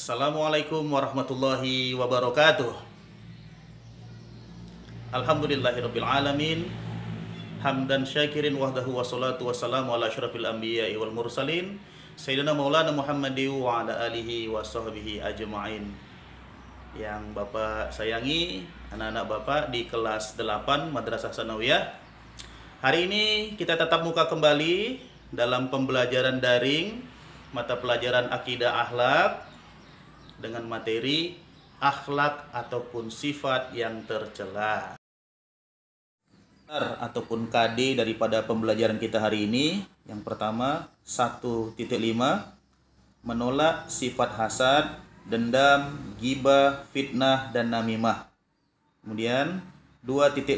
Assalamualaikum warahmatullahi wabarakatuh. Alhamdulillahirabbil alamin. Hamdan syakirin wahdahu wassalatu wassalamu ala asyrafil anbiya'i wal mursalin Sayyidina Maulana Muhammadin wa ala alihi wa sahbihi ajma'in. Yang Bapak sayangi, anak-anak Bapak di kelas 8 Madrasah Tsanawiyah. Hari ini kita tatap muka kembali dalam pembelajaran daring mata pelajaran akidah akhlak dengan materi akhlak ataupun sifat yang tercela. Ataupun KD daripada pembelajaran kita hari ini, yang pertama 1.5 menolak sifat hasad, dendam, ghibah, fitnah dan namimah. Kemudian 2.5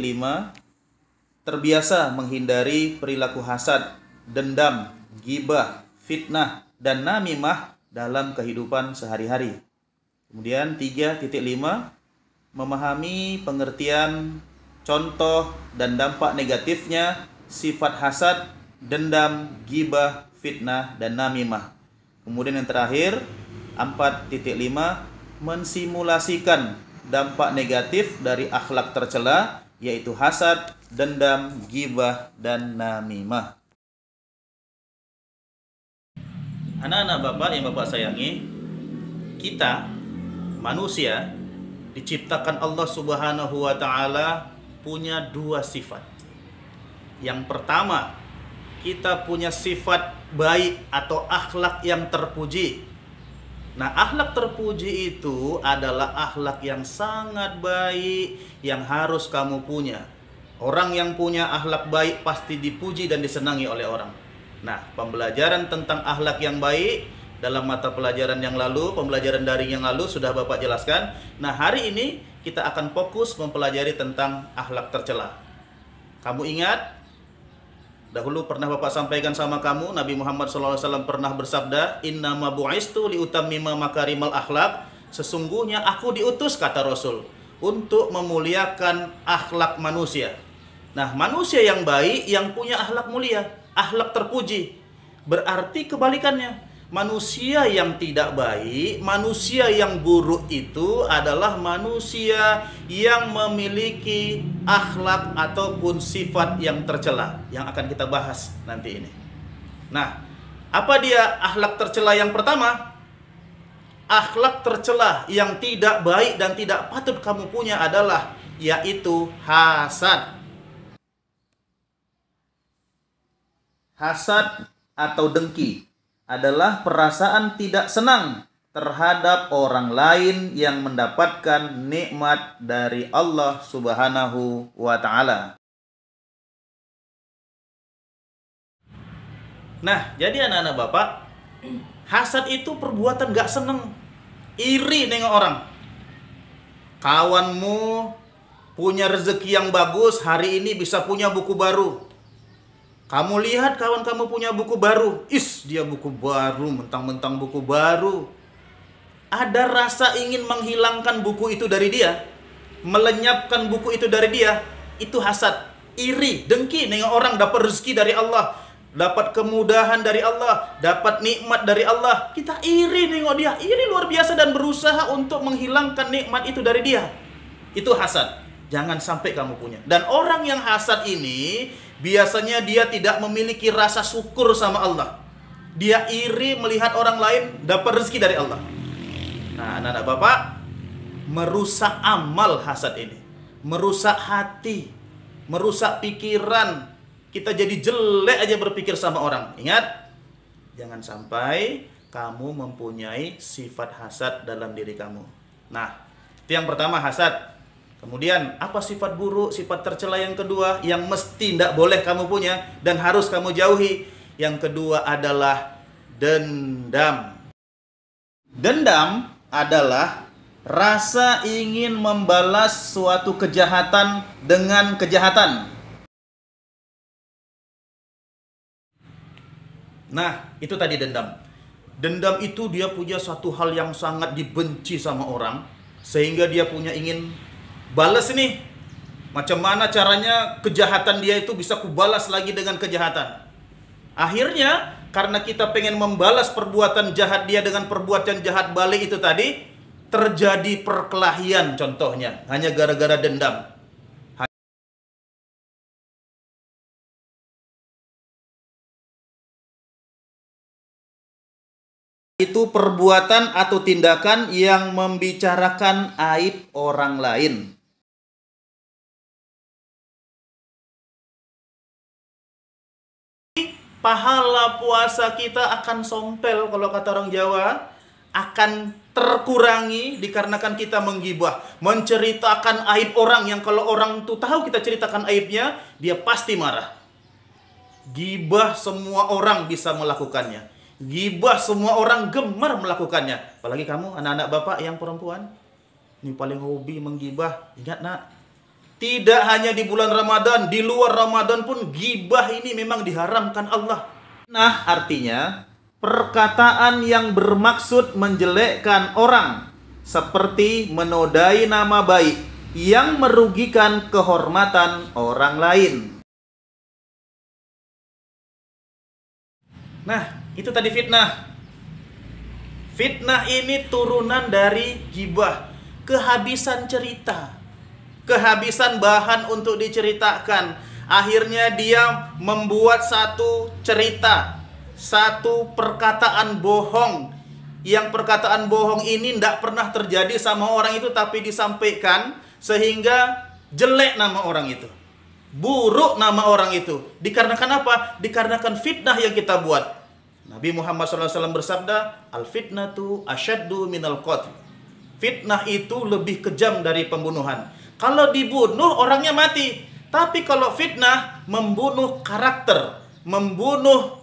terbiasa menghindari perilaku hasad, dendam, ghibah, fitnah dan namimah dalam kehidupan sehari-hari. Kemudian 3.5 memahami pengertian, contoh dan dampak negatifnya sifat hasad, dendam, ghibah, fitnah dan namimah. Kemudian yang terakhir 4.5 mensimulasikan dampak negatif dari akhlak tercela, yaitu hasad, dendam, ghibah dan namimah. Anak-anak Bapak yang Bapak sayangi, kita manusia diciptakan Allah Subhanahu wa taala punya dua sifat. Yang pertama, kita punya sifat baik atau akhlak yang terpuji. Nah, akhlak terpuji itu adalah akhlak yang sangat baik yang harus kamu punya. Orang yang punya akhlak baik pasti dipuji dan disenangi oleh orang. Nah, pembelajaran tentang akhlak yang baik dalam mata pelajaran yang lalu, pembelajaran daring yang lalu sudah Bapak jelaskan. Nah, hari ini kita akan fokus mempelajari tentang akhlak tercela. Kamu ingat? Dahulu pernah Bapak sampaikan sama kamu, Nabi Muhammad SAW pernah bersabda, "Innama bu'istu liutammima makarimal akhlak." Sesungguhnya aku diutus, kata Rasul, untuk memuliakan akhlak manusia. Nah, manusia yang baik yang punya akhlak mulia, akhlak terpuji. Berarti kebalikannya. Manusia yang tidak baik, manusia yang buruk itu adalah manusia yang memiliki akhlak ataupun sifat yang tercela, yang akan kita bahas nanti ini. Nah, apa dia akhlak tercela yang pertama? Akhlak tercela yang tidak baik dan tidak patut kamu punya adalah yaitu hasad. Hasad atau dengki adalah perasaan tidak senang terhadap orang lain yang mendapatkan nikmat dari Allah Subhanahu wa taala. Nah, jadi anak-anak Bapak, hasad itu perbuatan gak seneng, iri nengok orang. Kawanmu punya rezeki yang bagus, hari ini bisa punya buku baru. Kamu lihat kawan kamu punya buku baru, dia buku baru, mentang-mentang buku baru. Ada rasa ingin menghilangkan buku itu dari dia, melenyapkan buku itu dari dia, itu hasad, iri, dengki nengok orang dapat rezeki dari Allah, dapat kemudahan dari Allah, dapat nikmat dari Allah. Kita iri nengok dia, iri luar biasa dan berusaha untuk menghilangkan nikmat itu dari dia. Itu hasad. Jangan sampai kamu punya. Dan orang yang hasad ini biasanya dia tidak memiliki rasa syukur sama Allah. Dia iri melihat orang lain dapat rezeki dari Allah. Nah, anak-anak Bapak, merusak amal hasad ini, merusak hati, merusak pikiran. Kita jadi jelek aja berpikir sama orang. Ingat, jangan sampai kamu mempunyai sifat hasad dalam diri kamu. Nah, itu yang pertama, hasad. Kemudian apa sifat buruk, sifat tercela yang kedua yang mesti tidak boleh kamu punya dan harus kamu jauhi? Yang kedua adalah dendam. Dendam adalah rasa ingin membalas suatu kejahatan dengan kejahatan. Nah, itu tadi dendam. Dendam itu dia punya suatu hal yang sangat dibenci sama orang, sehingga dia punya ingin balas ini. Macam mana caranya kejahatan dia itu bisa kubalas lagi dengan kejahatan. Akhirnya karena kita pengen membalas perbuatan jahat dia dengan perbuatan jahat balik itu tadi, terjadi perkelahian contohnya, hanya gara-gara dendam. Itu perbuatan atau tindakan yang membicarakan aib orang lain. Pahala puasa kita akan sompel, kalau kata orang Jawa, akan terkurangi dikarenakan kita menggibah, menceritakan aib orang yang kalau orang itu tahu kita ceritakan aibnya, dia pasti marah. Gibah semua orang bisa melakukannya. Gibah semua orang gemar melakukannya. Apalagi kamu anak-anak bapak yang perempuan, ini paling hobi menggibah. Ingat nak, tidak hanya di bulan Ramadan, di luar Ramadan pun gibah ini memang diharamkan Allah. Nah, artinya perkataan yang bermaksud menjelekkan orang, seperti menodai nama baik yang merugikan kehormatan orang lain. Nah, itu tadi fitnah. Fitnah ini turunan dari gibah, kehabisan cerita, kehabisan bahan untuk diceritakan. Akhirnya dia membuat satu cerita, satu perkataan bohong. Yang perkataan bohong ini tidak pernah terjadi sama orang itu, tapi disampaikan sehingga jelek nama orang itu, buruk nama orang itu. Dikarenakan apa? Dikarenakan fitnah yang kita buat. Nabi Muhammad SAW bersabda, al-fitnatu asyaddu minal qatl. Fitnah itu lebih kejam dari pembunuhan. Kalau dibunuh orangnya mati, tapi kalau fitnah membunuh karakter, membunuh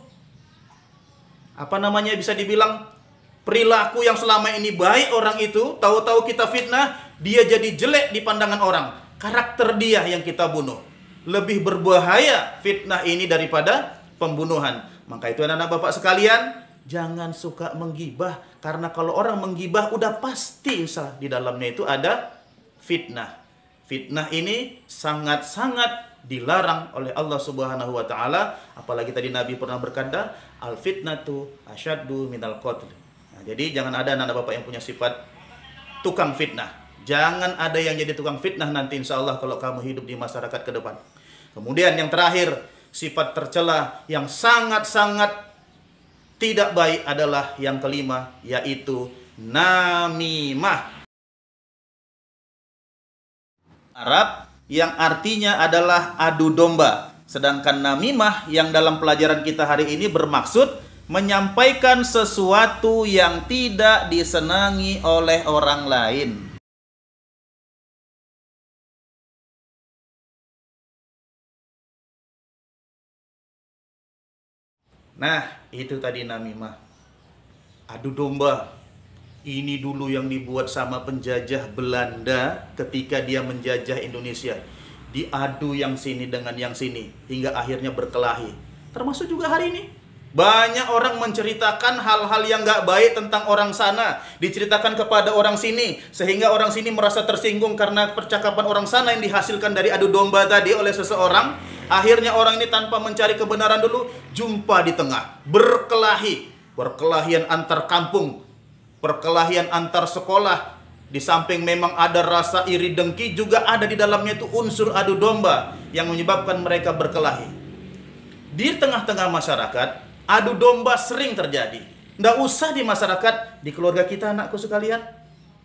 bisa dibilang perilaku yang selama ini baik orang itu, tahu-tahu kita fitnah, dia jadi jelek di pandangan orang. Karakter dia yang kita bunuh. Lebih berbahaya fitnah ini daripada pembunuhan. Maka itu anak-anak bapak sekalian, jangan suka menggibah, karena kalau orang menggibah udah pasti di dalamnya itu ada fitnah. Fitnah ini sangat-sangat dilarang oleh Allah Subhanahu wa taala, apalagi tadi Nabi pernah berkata, al-fitnatu asyaddu minal qatl. Nah, jadi jangan ada anak-anak bapak yang punya sifat tukang fitnah. Jangan ada yang jadi tukang fitnah nanti insya Allah kalau kamu hidup di masyarakat ke depan. Kemudian yang terakhir, sifat tercela yang sangat-sangat tidak baik adalah yang kelima, yaitu namimah. Arab yang artinya adalah adu domba. Sedangkan namimah yang dalam pelajaran kita hari ini bermaksud menyampaikan sesuatu yang tidak disenangi oleh orang lain. Nah, itu tadi namimah. Adu domba. Ini dulu yang dibuat sama penjajah Belanda ketika dia menjajah Indonesia. Diadu yang sini dengan yang sini, hingga akhirnya berkelahi. Termasuk juga hari ini. Banyak orang menceritakan hal-hal yang gak baik tentang orang sana, diceritakan kepada orang sini, sehingga orang sini merasa tersinggung karena percakapan orang sana yang dihasilkan dari adu domba tadi oleh seseorang. Akhirnya orang ini tanpa mencari kebenaran dulu, jumpa di tengah, berkelahi. Perkelahian antar kampung, perkelahian antar sekolah. Di samping memang ada rasa iri dengki, juga ada di dalamnya itu unsur adu domba yang menyebabkan mereka berkelahi. Di tengah-tengah masyarakat, adu domba sering terjadi. Nggak usah di masyarakat, di keluarga kita anakku sekalian,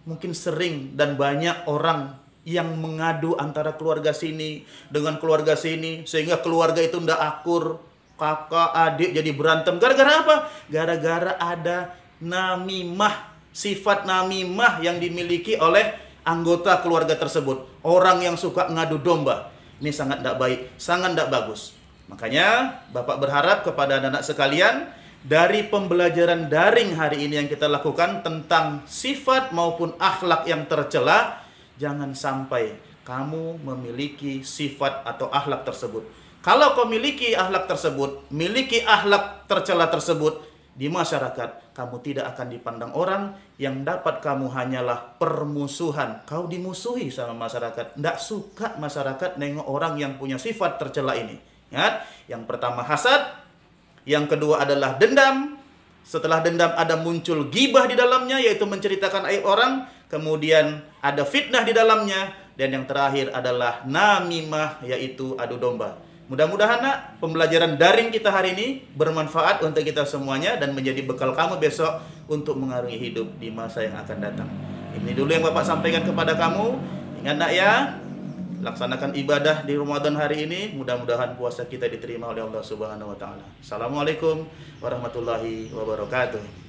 mungkin sering dan banyak orang yang mengadu antara keluarga sini dengan keluarga sini, sehingga keluarga itu nggak akur, kakak adik jadi berantem. Gara-gara apa? Gara-gara ada namimah, sifat namimah yang dimiliki oleh anggota keluarga tersebut. Orang yang suka ngadu domba. Ini sangat tidak baik, sangat tidak bagus. Makanya Bapak berharap kepada anak-anak sekalian, dari pembelajaran daring hari ini yang kita lakukan tentang sifat maupun akhlak yang tercela, jangan sampai kamu memiliki sifat atau akhlak tersebut. Kalau kau miliki akhlak tersebut, miliki akhlak tercela tersebut di masyarakat, kamu tidak akan dipandang orang. Yang dapat kamu hanyalah permusuhan. Kau dimusuhi sama masyarakat. Tidak suka masyarakat nengok orang yang punya sifat tercela ini. Ingat, yang pertama hasad, Yang kedua adalah dendam. Setelah dendam ada muncul ghibah di dalamnya, yaitu menceritakan aib orang. Kemudian ada fitnah di dalamnya. Dan yang terakhir adalah namimah, yaitu adu domba. Mudah-mudahan nak, pembelajaran daring kita hari ini bermanfaat untuk kita semuanya dan menjadi bekal kamu besok untuk mengarungi hidup di masa yang akan datang. Ini dulu yang Bapak sampaikan kepada kamu. Ingat nak ya, laksanakan ibadah di Ramadan hari ini. Mudah-mudahan puasa kita diterima oleh Allah Subhanahu wa taala. Assalamualaikum warahmatullahi wabarakatuh.